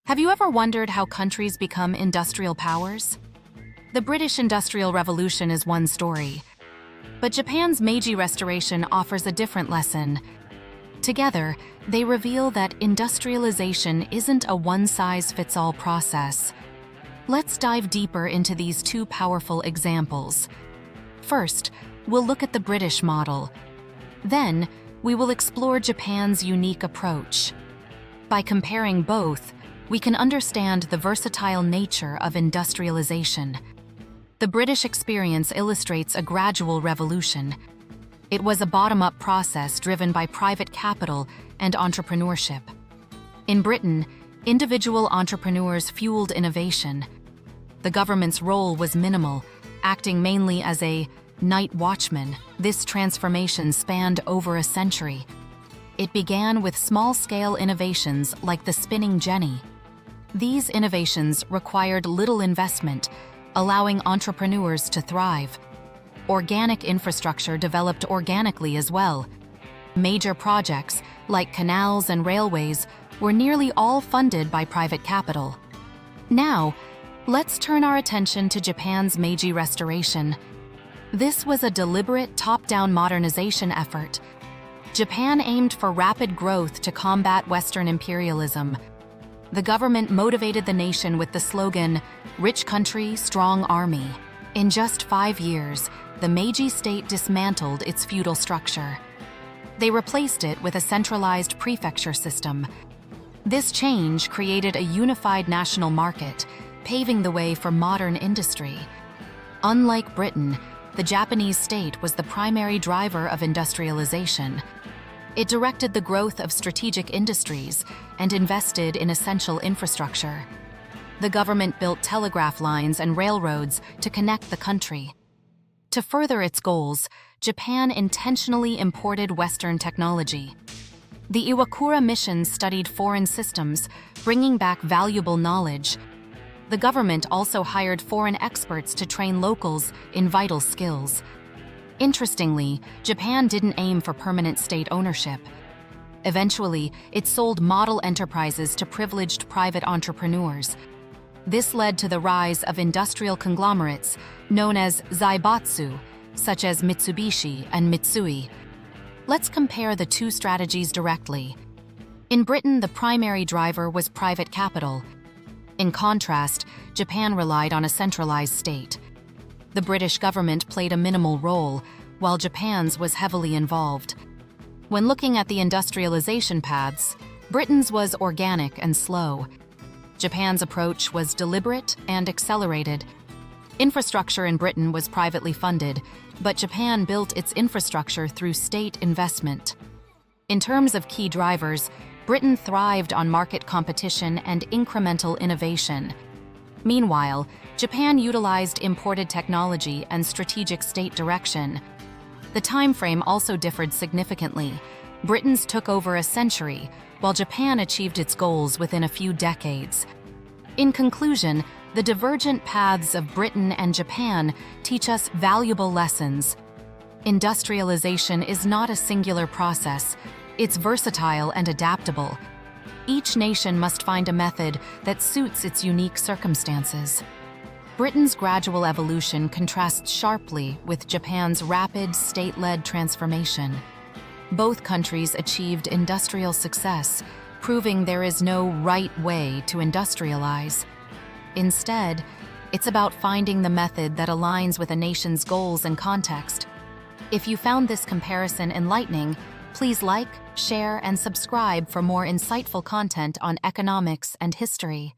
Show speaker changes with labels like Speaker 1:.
Speaker 1: Have you ever wondered how countries become industrial powers? The British Industrial Revolution is one story, but Japan's Meiji Restoration offers a different lesson. Together, they reveal that industrialization isn't a one-size-fits-all process. Let's dive deeper into these two powerful examples. First, we'll look at the British model. Then, we will explore Japan's unique approach. By comparing both, we can understand the versatile nature of industrialization. The British experience illustrates a gradual revolution. It was a bottom-up process driven by private capital and entrepreneurship. In Britain, individual entrepreneurs fueled innovation. The government's role was minimal, acting mainly as a night watchman. This transformation spanned over a century. It began with small-scale innovations like the spinning jenny. These innovations required little investment, allowing entrepreneurs to thrive. Organic infrastructure developed organically as well. Major projects, like canals and railways, were nearly all funded by private capital. Now, let's turn our attention to Japan's Meiji Restoration. This was a deliberate top-down modernization effort. Japan aimed for rapid growth to combat Western imperialism. The government motivated the nation with the slogan, "Rich country, strong army." In just 5 years, the Meiji state dismantled its feudal structure. They replaced it with a centralized prefecture system. This change created a unified national market, paving the way for modern industry. Unlike Britain, the Japanese state was the primary driver of industrialization. It directed the growth of strategic industries and invested in essential infrastructure. The government built telegraph lines and railroads to connect the country. To further its goals, Japan intentionally imported Western technology. The Iwakura mission studied foreign systems, bringing back valuable knowledge. The government also hired foreign experts to train locals in vital skills. Interestingly, Japan didn't aim for permanent state ownership. Eventually, it sold model enterprises to privileged private entrepreneurs. This led to the rise of industrial conglomerates known as Zaibatsu, such as Mitsubishi and Mitsui. Let's compare the two strategies directly. In Britain, the primary driver was private capital. In contrast, Japan relied on a centralized state. The British government played a minimal role, while Japan's was heavily involved. When looking at the industrialization paths, Britain's was organic and slow. Japan's approach was deliberate and accelerated. Infrastructure in Britain was privately funded, but Japan built its infrastructure through state investment. In terms of key drivers, Britain thrived on market competition and incremental innovation. Meanwhile, Japan utilized imported technology and strategic state direction. The time frame also differed significantly. Britain's took over a century, while Japan achieved its goals within a few decades. In conclusion, the divergent paths of Britain and Japan teach us valuable lessons. Industrialization is not a singular process. It's versatile and adaptable. Each nation must find a method that suits its unique circumstances. Britain's gradual evolution contrasts sharply with Japan's rapid, state-led transformation. Both countries achieved industrial success, proving there is no right way to industrialize. Instead, it's about finding the method that aligns with a nation's goals and context. If you found this comparison enlightening, please like, share, and subscribe for more insightful content on economics and history.